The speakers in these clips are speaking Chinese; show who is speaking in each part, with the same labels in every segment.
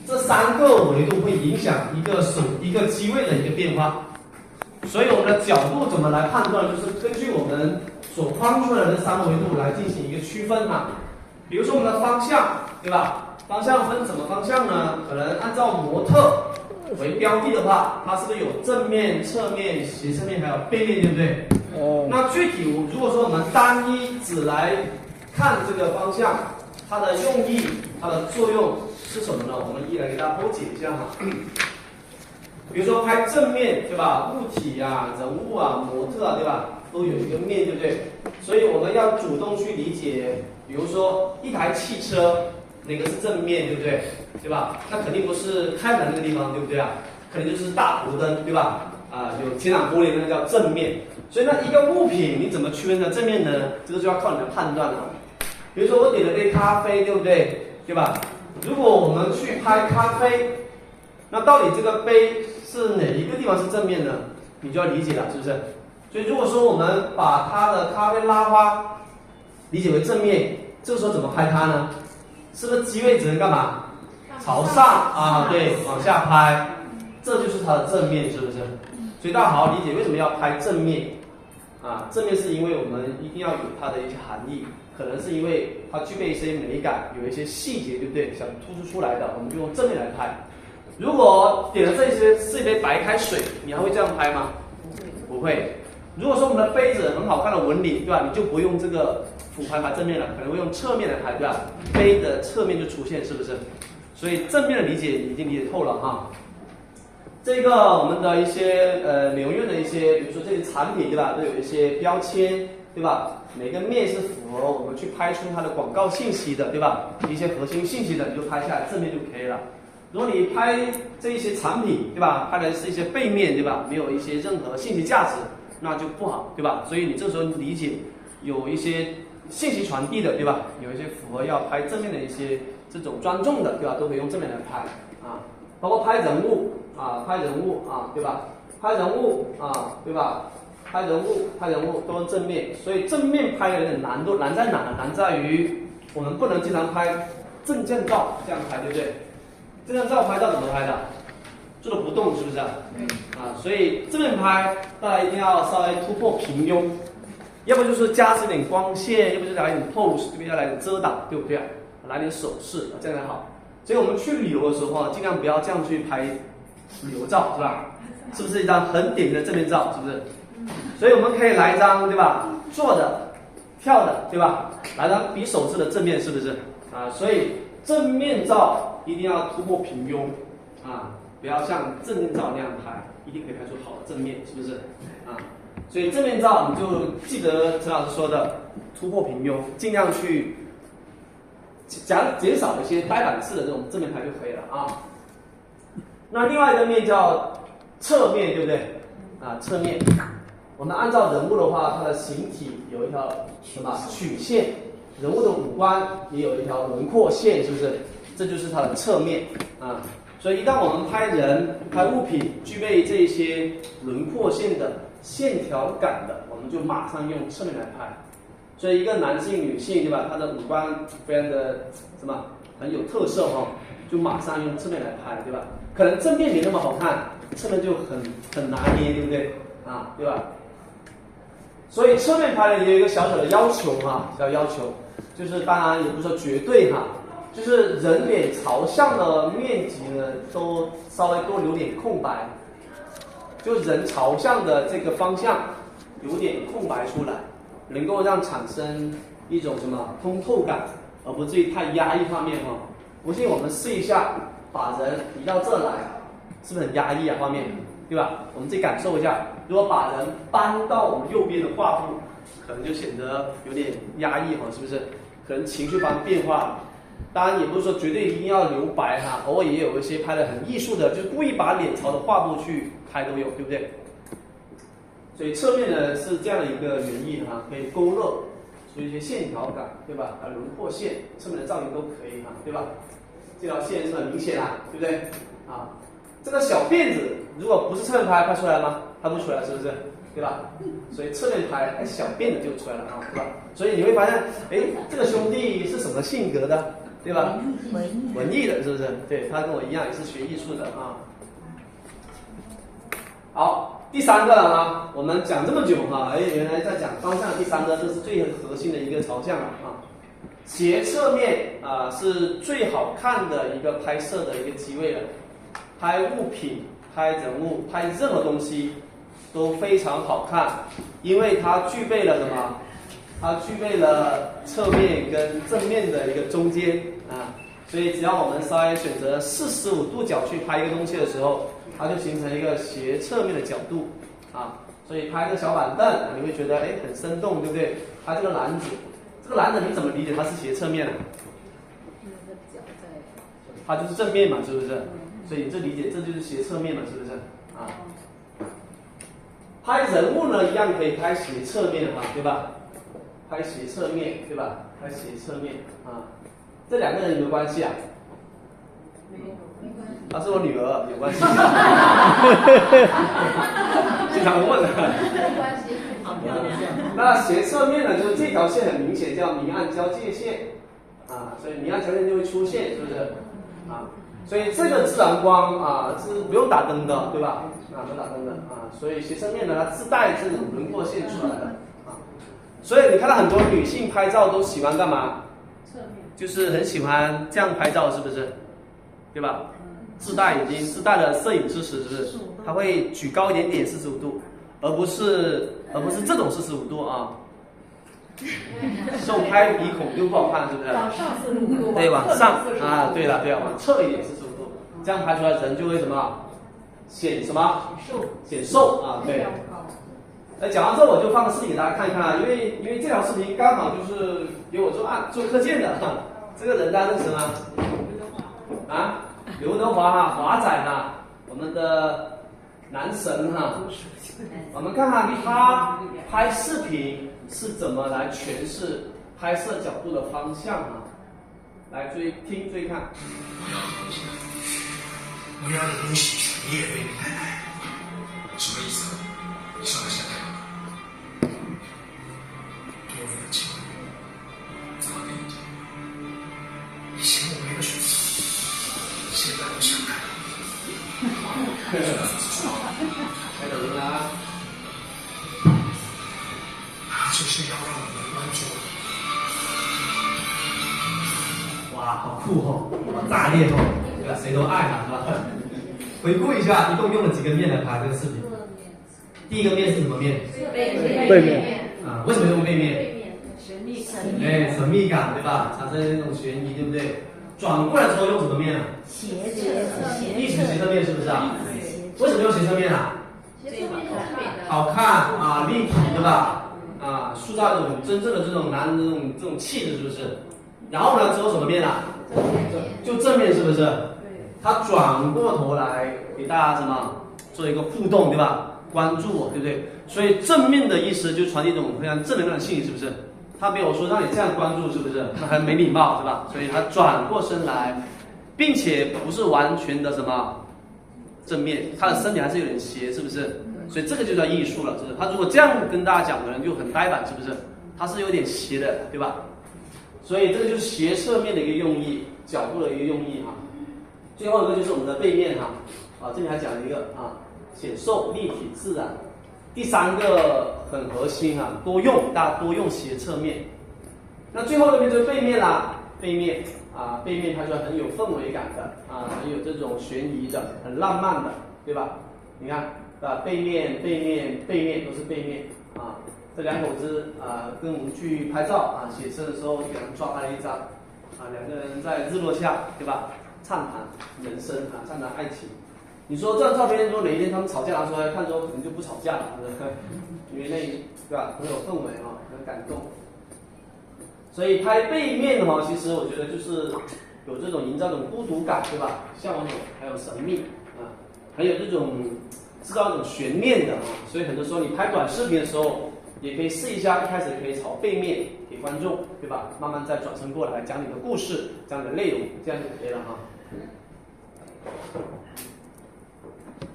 Speaker 1: 这3个维度会影响一个机位的一个变化。所以我们的角度怎么来判断？就是根据我们所框出来的这3个维度来进行一个区分哈。比如说我们的方向，对吧？方向分什么方向呢？可能按照模特为标的的话，它是不是有正面、侧面、斜侧面还有背面，对不对？那具体如果说我们单一只来看这个方向，它的用意、它的作用是什么呢？我们一一来给大家剖解一下哈。比如说拍正面，对吧？物体啊、人物啊、模特啊，对吧？都有一个面，对不对？所以我们要主动去理解，比如说一台汽车，哪个是正面，对不对？对吧？那肯定不是开门那个地方，对不对啊？肯定就是大头灯，对吧？有前挡玻璃那个叫正面。所以呢，一个物品你怎么区分的正面呢？这个就要靠你的判断了。比如说我点了杯咖啡，对不对？对吧？如果我们去拍咖啡，那到底这个杯是哪一个地方是正面呢？你就要理解了，是不是？所以如果说我们把它的咖啡拉花理解为正面，这个时候怎么拍它呢？是不是机位只能干嘛？朝上啊，对，往下拍，这就是它的正面，是不是？所以大家好好理解为什么要拍正面啊？正面是因为我们一定要有它的一些含义，可能是因为它具备一些美感，有一些细节，对不对？想突出出来的，我们就用正面来拍。如果点了这些是一杯白开水，你还会这样拍吗？不会。如果说我们的杯子很好看的纹理，对吧？你就不用这个俯拍拍正面了，可能会用侧面来拍，对吧？杯的侧面就出现，是不是？所以正面的理解你已经理解透了哈。这个我们的一些美容院的一些，比如说这些产品，对吧？都有一些标签，对吧？每个面是符合我们去拍出它的广告信息的，对吧？一些核心信息的，你就拍下来正面就可以了。如果你拍这一些产品，对吧？拍的是一些背面，对吧？没有一些任何信息价值，那就不好，对吧？所以你这时候理解有一些信息传递的，对吧？有一些符合要拍正面的一些这种专重的，对吧？都可以用正面来拍啊，包括拍人物啊，拍人物啊，对吧？拍人物啊，对吧？拍人物都是正面，所以正面拍有点难度，难在哪呢？难在于我们不能经常拍证件照这样拍，对不对？这张照拍照怎么拍的？坐着不动，是不是？所以正面拍大家一定要稍微突破平庸，要不就是加一点光线，要不就是来一点 pose， 这边要来点遮挡，对不对？来点手势，这样才好。所以我们去旅游的时候，尽量不要这样去拍旅游照，是吧？是不是一张很顶的正面照？是不是？所以我们可以来一张，对吧？坐的、跳的，对吧？来张比手势的正面，是不是？所以正面照一定要突破平庸啊，不要像正面照那样拍，一定可以拍出好的正面，是不是？所以正面照你就记得陈老师说的，突破平庸，尽量去减少一些呆板式的这种正面拍就可以了啊。那另外一个面叫侧面，对不对？侧面，我们按照人物的话，它的形体有一条什么曲线，人物的五官也有一条轮廓线，是不是？这就是它的侧面啊。所以一旦我们拍人、拍物品具备这些轮廓线的、线条感的，我们就马上用侧面来拍。所以一个男性、女性，对吧？他的五官非常的什么很有特色哦，就马上用侧面来拍，对吧？可能正面没那么好看，侧面就很拿捏，对不对？对吧？所以侧面拍呢也有一个小小的要求哈，小要求就是当然也不是说绝对哈，就是人脸朝向的面积呢都稍微多留点空白，就人朝向的这个方向有点空白出来，能够让产生一种什么通透感，而不至于太压抑画面哈。不信我们试一下，把人移到这来，是不是很压抑画面？对吧？我们自己感受一下，如果把人搬到我们右边的画布，可能就显得有点压抑是不是？可能情绪发生变化。当然也不是说绝对一定要留白偶尔也有一些拍的很艺术的，就是故意把脸朝着画布去拍都有，对不对？所以侧面呢是这样的一个原意可以勾勒出一些线条感，对吧？轮廓线，侧面的造型都可以对吧？这条线是很明显对不对？这个小辫子如果不是侧面拍出来吗？拍不出来，是不是？对吧？所以侧面拍，小辫子就出来了对吧？所以你会发现，这个兄弟是什么性格的，对对吧？文艺的，是不是？对，他跟我一样也是学艺术的啊。好，第三个了啊，我们讲这么久哈，原来在讲方向，第三个这是最核心的一个朝向了啊。斜侧面啊是最好看的一个拍摄的一个机位了，拍物品、拍人物、拍任何东西都非常好看，因为它具备了什么？它具备了侧面跟正面的一个中间啊，所以只要我们稍微选择45度角去拍一个东西的时候，它就形成一个斜侧面的角度啊，所以拍这个小板凳你会觉得很生动，对不对？拍这个篮子。这个篮子你怎么理解它是斜侧面呢？它就是正面嘛，是不是？所以你这理解这就是斜侧面嘛，是不是？啊，拍人物呢一样可以拍斜侧面嘛，对吧？拍斜侧面，对吧？拍斜侧面啊，这两个人有没有关系啊？她是我女儿，有关系。经常问的。没关系。那斜侧面呢，就是这条线很明显，叫明暗交界线啊，所以明暗交界线就会出现，是不是？啊，所以这个自然光啊是不用打灯的，对吧？啊，不用打灯的啊，所以斜侧面呢，它自带这种轮廓线出来的啊，所以你看到很多女性拍照都喜欢干嘛？侧面，就是很喜欢这样拍照，是不是？对吧？自带了摄影支持，是不是？它会举高一点点45度。而不是这种45度啊，手拍鼻孔就不好看，是不是？往上45度，对，往上啊，对了，往侧一点45度，这样拍出来人就会什么显什么显瘦啊，对。讲完之后我就放个视频给大家看一看啊，因为这条视频刚好就是给我做课件的哈，这个人大家认识吗？啊，刘德华哈，华仔哈，我们的男神哈。我们看看他拍视频是怎么来诠释拍摄角度的方向啊？来注意听，注意看。
Speaker 2: 我要的东西你也被你拍拍，什么意思？你说来想看。多余的情早点讲。以前我没有选择，现在我想看。
Speaker 1: 开抖音了啊！
Speaker 2: 就是要让我们关注。
Speaker 1: 哇，好酷哦，好炸裂哦，对吧？谁都爱他，是吧？回顾一下，一共用了几个面来拍这个视频？第一个面是什么面？
Speaker 3: 背面。
Speaker 1: 啊，为什么用背面？
Speaker 3: 神秘感。
Speaker 1: 神秘感，对吧？产生那种悬疑，对不对？转过来之后用什么面啊？
Speaker 3: 斜侧面。
Speaker 1: 一体斜侧面是不是啊？为什么用斜侧面啊？好看啊，立体，对吧？啊，塑造一种真正的这种男人的这种气质，是不是？然后呢，之后什么面啊？就正面，是不是？对。他转过头来给大家什么做一个互动，对吧？关注我，对不对？所以正面的意思就传递一种非常正能量的信息，是不是？他没有说让你这样关注，是不是？那还没礼貌，是吧？所以他转过身来，并且不是完全的什么正面，他的身体还是有点斜，是不是？所以这个就叫艺术了，是不是？他如果这样跟大家讲的人就很呆板，是不是？他是有点斜的，对吧？所以这个就是斜侧面的一个用意，角度的一个用意哈。最后一个就是我们的背面哈，这里还讲了一个啊，显瘦、立体、自然。第三个很核心啊，大家多用斜侧面。那最后一个就是背面啦，背面它就很有氛围感的啊，很有这种悬疑的，很浪漫的，对吧？你看。背面都是背面啊，这两口子跟我们去拍照啊，写生的时候给他们抓拍了一张啊，两个人在日落下，对吧？畅谈人生啊，畅谈爱情。你说这张照片，如果哪一天他们吵架拿出来看之后，可能就不吵架了，是不是？因为对吧，很有氛围啊，很感动。所以拍背面哈，其实我觉得就是有这种营造这种孤独感，对吧？向往还有神秘啊，还有这种。制造一种悬念的啊，所以很多时候你拍短视频的时候，也可以试一下，一开始可以朝背面给观众，对吧？慢慢再转身过来讲你的故事，讲你的内容，这样就可以了哈。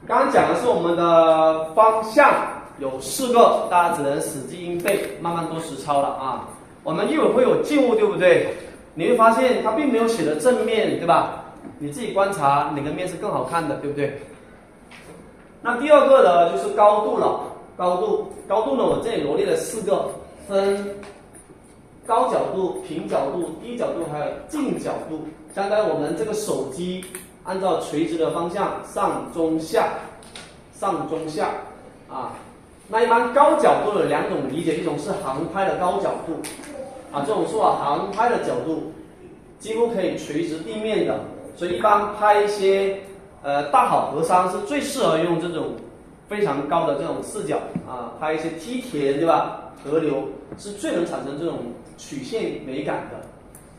Speaker 1: 刚刚讲的是我们的方向，有4个，大家只能死记硬背，慢慢多实操了啊。我们一会儿会有静物，对不对？你会发现它并没有写的正面，对吧？你自己观察哪个面是更好看的，对不对？那第二个呢，就是高度了。高度呢，我这里罗列了4个，分高角度、平角度、低角度，还有近角度。相当于我们这个手机按照垂直的方向上中下啊。那一般高角度有2种理解，一种是航拍的高角度啊，这种说航拍的角度几乎可以垂直地面的，所以一般拍一些大好河山是最适合用这种非常高的这种视角啊，拍一些梯田，对吧？河流是最能产生这种曲线美感的。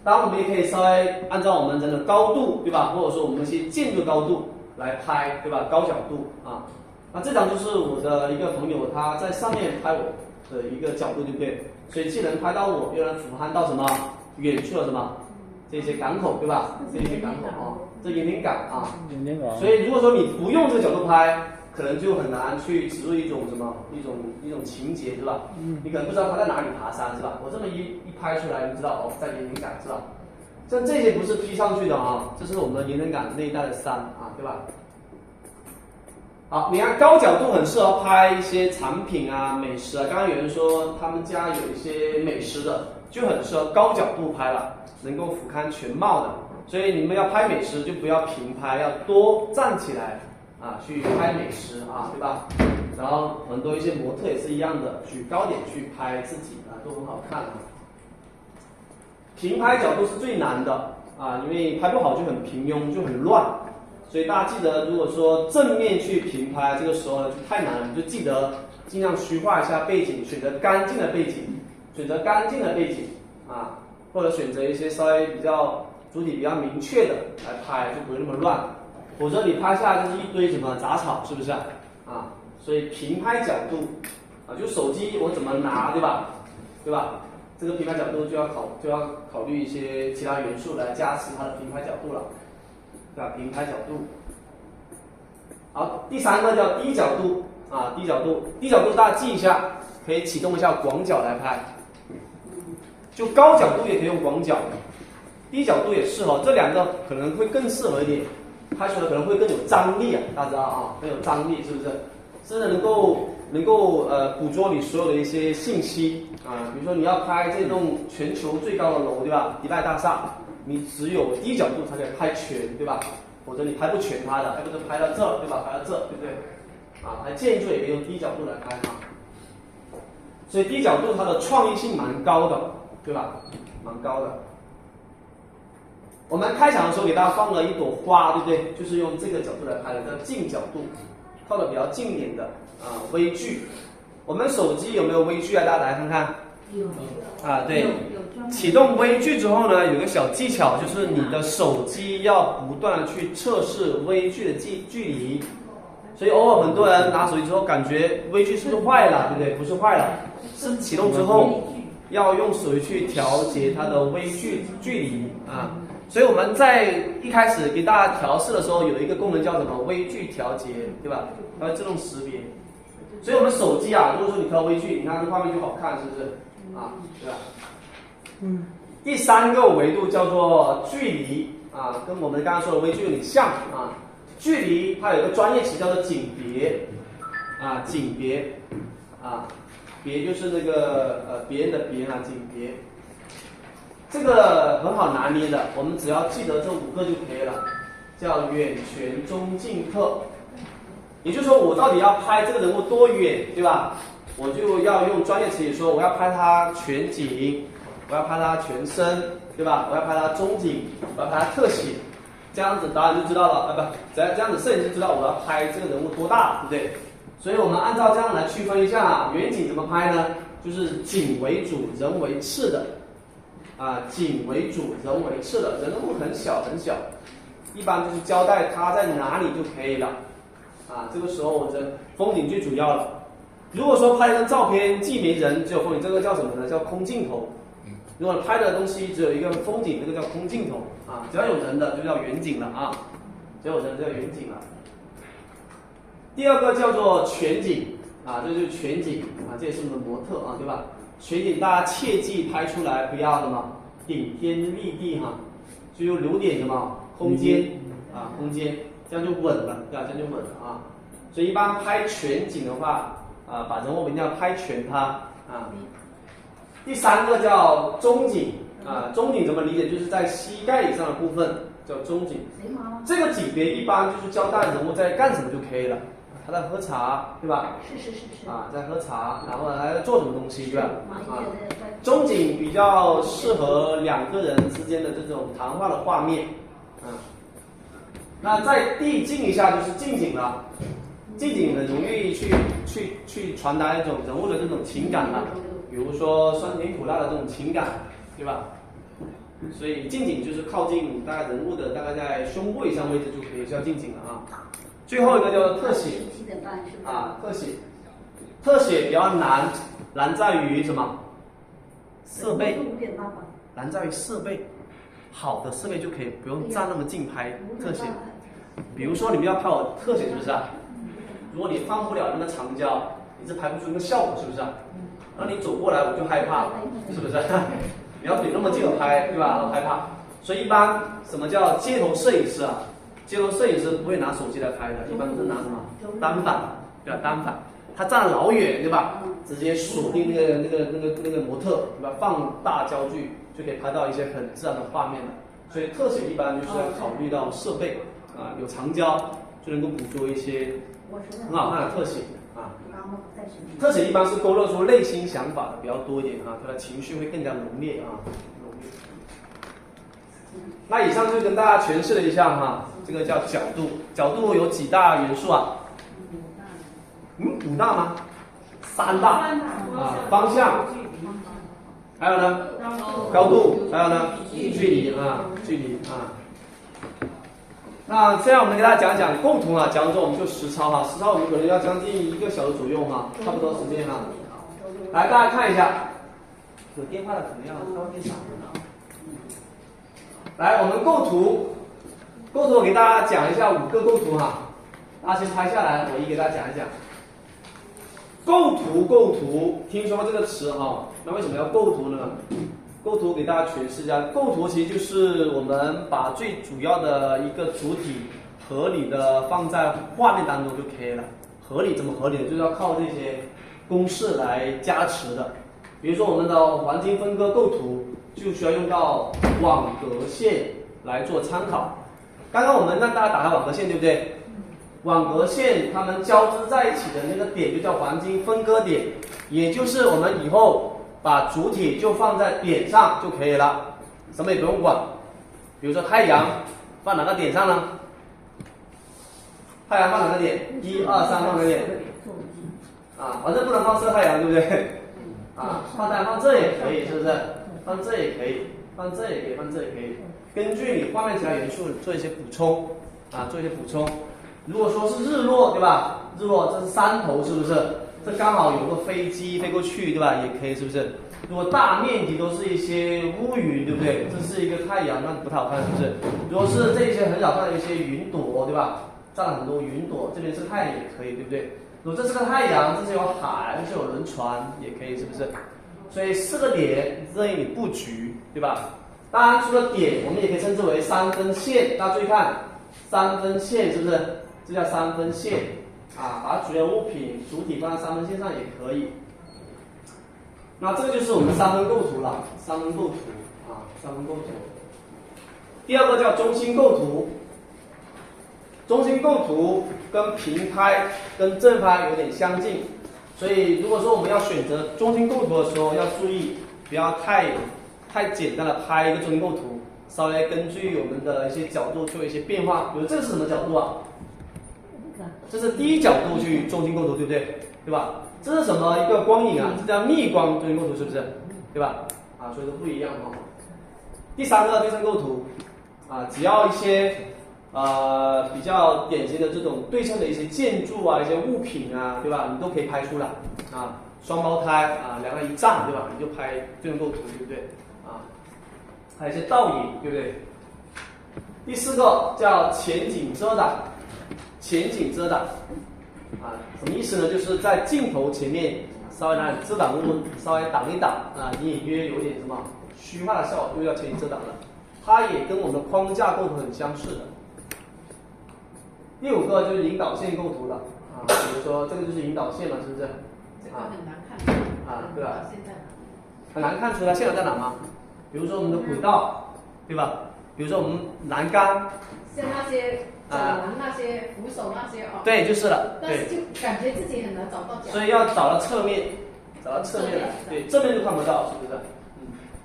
Speaker 1: 当然，我们也可以稍微按照我们人的高度，对吧？或者说我们一些建筑高度来拍，对吧？高角度啊。那这张就是我的一个朋友，他在上面拍我的一个角度，对不对？所以既能拍到我，又能俯瞰到什么远处的什么这些港口，对吧？这些港口啊，这延年港啊。所以如果说你不用这个角度拍，可能就很难去植入一种什么一种情节，是吧？你可能不知道他在哪里爬山，是吧？我这么一拍出来，你知道哦，在延年港，是吧？像这些不是 P 上去的啊，这是我们延年港那一带的山啊，对吧？好，你看高角度很适合拍一些产品啊、美食啊。刚刚有人说他们家有一些美食的，就很适合高角度拍了，能够俯瞰全貌的。所以你们要拍美食就不要平拍，要多站起来啊，去拍美食啊，对吧？然后很多一些模特也是一样的，举高点去拍自己啊，都很好看啊。平拍角度是最难的啊，因为拍不好就很平庸，就很乱。所以大家记得，如果说正面去平拍，这个时候呢就太难了，你就记得尽量虚化一下背景，选择干净的背景啊，或者选择一些稍微比较主体比较明确的来拍，就不会那么乱。否则你拍下来就是一堆什么杂草，是不是啊？所以平拍角度啊，就手机我怎么拿，对吧？这个平拍角度就要考虑一些其他元素来加持它的平拍角度了。对吧？平拍角度。好，第3个叫低角度啊，低角度大家记一下，可以启动一下广角来拍。就高角度也可以用广角，低角度也适合，这2个可能会更适合一点，拍出来可能会更有张力啊，大家知道啊，更有张力，是不是？真的能够捕捉你所有的一些信息啊，比如说你要拍这栋全球最高的楼，对吧？迪拜大厦。你只有低角度才可以拍全，对吧？否则你拍不全它的，要不就拍到这，对吧？拍到这，对不对？啊，拍建筑也可以用低角度来拍啊。所以低角度它的创意性蛮高的，对吧？蛮高的。我们开场的时候给大家放了一朵花，对不对？就是用这个角度来拍的，叫近角度，靠的比较近一点的啊，微距。我们手机有没有微距啊？大家来看看。
Speaker 3: 有
Speaker 1: 啊，对。启动微距之后呢，有个小技巧，就是你的手机要不断的去测试微距的距离。所以偶尔很多人拿手机之后感觉微距是不是坏了，对不对？不是坏了，是启动之后要用手机去调节它的微距离啊。所以我们在一开始给大家调试的时候，有一个功能叫什么微距调节，对吧？它会自动识别。所以我们手机啊，如果说你调微距，你看这画面就好看，是不是？啊，对吧？第3个维度叫做距离啊，跟我们刚刚说的微距有点像啊。距离它有一个专业词叫做景别啊，景别啊，别就是那个别人的别啊，景别。这个很好拿捏的，我们只要记得这5个就可以了，叫远、全、中、近、特。也就是说，我到底要拍这个人物多远，对吧？我就要用专业词语说，我要拍他全景。我要拍它全身，对吧？我要拍它中景，我要拍它特写，这样子导演就知道了，不，这样子摄影师知道我要拍这个人物多大，对不对？所以我们按照这样来区分一下，远景怎么拍呢？就是景为主，人为次的，啊，景为主，人为次的，人物很小很小，一般就是交代他在哪里就可以了，啊，这个时候我的风景最主要了。如果说拍一张照片既没人只有风景，这个叫什么呢？叫空镜头。如果拍的东西只有一个风景，这个叫空镜头啊。只要有人的就叫远景了啊，只要有人就叫远景了。第2个叫做全景啊，这就是全景啊，这也是我们的模特啊，对吧？全景大家切记拍出来不要什么顶天立地哈，就又留点什么空间啊，空间，这样就稳了，对吧？这样就稳了啊。所以一般拍全景的话，啊，把人物一定要拍全它啊。第三个叫中景啊，中景怎么理解？就是在膝盖以上的部分叫中景。这个景别一般就是交代人物在干什么就可以了。他在喝茶，对吧？
Speaker 3: 是。
Speaker 1: 啊，在喝茶，然后还在做什么东西，对吧？啊，中景比较适合两个人之间的这种谈话的画面，啊。那再递进一下就是近景了，近景很容易去传达一种人物的这种情感了，比如说酸甜苦辣的这种情感，对吧？所以近景就是靠近大概人物的大概在胸部以上位置就可以叫近景了啊。最后一个叫特写啊，特写比较难在于什么？设备，难在于设备，好的设备就可以不用站那么近拍特写。比如说你们要拍我特写是不是啊？如果你放不了那么长焦，你是拍不出那个效果是不是啊？那你走过来我就害怕，是不是？你要比那么近的拍，对吧？害怕。所以一般什么叫街头摄影师啊？街头摄影师不会拿手机来拍的，一般都是拿什么单反，对吧？单反，他站老远，对吧？直接锁定那个模特，对吧？放大焦距就可以拍到一些很自然的画面了。所以特写一般就是要考虑到设备啊，有长焦就能够捕捉一些很好看的特写啊。特写一般是勾勒出内心想法的比较多一点啊，他的情绪会更加浓烈啊。那以上就跟大家诠释了一下哈，这个叫角度。角度有几大元素啊？5大吗？3大啊，方向，还有呢，高度，还有呢，距离啊，距离啊。那这样我们给大家讲讲构图啊，讲完之后我们就实操哈，实操我们可能要将近1个小时左右哈，差不多时间哈。来，大家看一下，有电话的可能要稍微少一点。来，我们构图，我给大家讲一下5个构图哈，大家先拍下来，我一给大家讲一讲。构图，听说过这个词哈，那为什么要构图呢？构图给大家诠释一下，构图其实就是我们把最主要的一个主体合理的放在画面当中就可以了。合理怎么合理呢？就是要靠这些公式来加持的。比如说我们的黄金分割构图，就需要用到网格线来做参考。刚刚我们让大家打开网格线，对不对？网格线它们交织在一起的那个点就叫黄金分割点，也就是我们以后把主体就放在点上就可以了，什么也不用管。比如说太阳放哪个点上呢？太阳放哪个点？1、2、3放哪个点？啊，反正不能放射太阳，对不对？啊，放太阳放这也可以，是不是？放这也可以，放这也可以，放这也可以。根据你画面其他元素做一些补充啊，做一些补充。如果说是日落，对吧？日落这是山头，是不是？这刚好有个飞机飞过去，对吧？也可以，是不是？如果大面积都是一些乌云，对不对？这是一个太阳，那不太好看，是不是？如果是这些很好看的一些云朵，对吧？占了很多云朵，这边是太阳也可以，对不对？如果这是个太阳，这是有海，这是有轮船，也可以，是不是？所以4个点任意你布局，对吧？当然，除了点，我们也可以称之为3分线。大家注意看，3分线是不是？这叫3分线啊，把主要物品主体放在3分线上也可以。那这个就是我们3分构图了，3分构图啊，3分构图。第二个叫中心构图，中心构图跟平拍、跟正拍有点相近，所以如果说我们要选择中心构图的时候，要注意不要太简单的拍一个中心构图，稍微根据我们的一些角度做一些变化。比如这是什么角度啊？这是低角度去中心构图，对不对？对吧？这是什么一个光影啊？这叫逆光中心构图，是不是？对吧？啊，所以都不一样哈。第三个对称构图啊，只要一些比较典型的这种对称的一些建筑啊、一些物品啊，对吧？你都可以拍出来啊。双胞胎啊，两个一站，对吧？你就拍对称构图，对不对？啊，还有一些倒影，对不对？第4个叫前景遮挡。前景遮挡啊，什么意思呢？就是在镜头前面稍微拿点遮挡物，稍微挡一挡啊，隐隐约约有点什么虚化的效果又要前移遮挡了，它也跟我们的框架构图很相似的。第5个就是引导线构图了啊，比如说这个就是引导线嘛，是不是？
Speaker 3: 这个很难看
Speaker 1: 啊，对吧？
Speaker 3: 现在
Speaker 1: 很难看出它线条在哪吗？比如说我们的轨道，对吧？比如说我们栏杆，
Speaker 3: 像那些走廊那些扶手那些哦。
Speaker 1: 对，就是了，
Speaker 3: 但是
Speaker 1: 对。
Speaker 3: 就感觉自己很难找到角。
Speaker 1: 所以要找到侧面，找到侧面来，对，正面就看不到，是不是？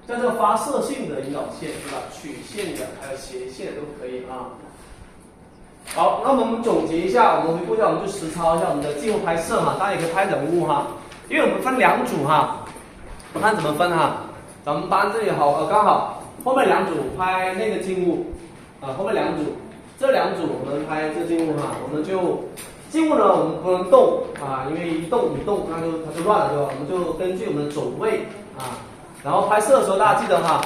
Speaker 1: 像这个发射性的引导线，对吧？曲线的，还有斜线都可以啊。好，那我们总结一下，我们回顾一下，我们就实操一下我们的静物拍摄哈，大家也可以拍人物哈，因为我们分2组哈，我看怎么分哈。咱们班这里好，刚好后面2组拍那个静物，后面2组，这2组我们拍这静物哈，我们就静物呢我们不能动啊，因为一动那它就乱了，对吧？我们就根据我们的走位啊，然后拍摄的时候大家记得哈，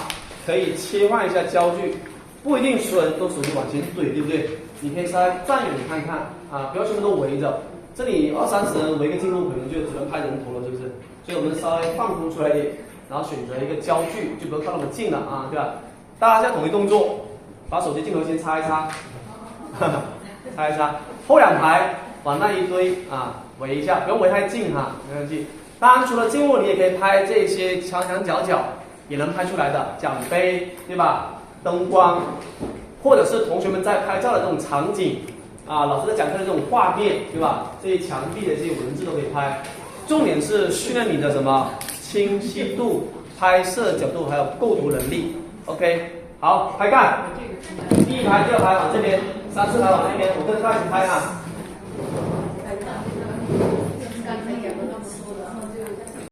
Speaker 1: 可以切换一下焦距，不一定所有人都手机往前怼，对不对？你可以稍微站远看看啊，不要全部都围着。这里20-30人围个静物，可能就只能拍人头了，是不是？所以我们稍微放空出来一点，然后选择一个焦距，就不要靠那么近了啊，对吧？大家现在统一动作，把手机镜头先擦一擦，擦一擦，后2排往那一堆啊围一下，不用围太近哈，没关系。当然，除了静物，你也可以拍这些墙墙角角，也能拍出来的奖杯，对吧？灯光。或者是同学们在拍照的这种场景啊，老师在讲课的这种画面，对吧？这些墙壁的这些文字都可以拍。重点是训练你的什么清晰度、拍摄角度还有构图能力。OK， 好，开干。第1排、第2排往这边，3、4排往那边，我跟着他一起拍啊。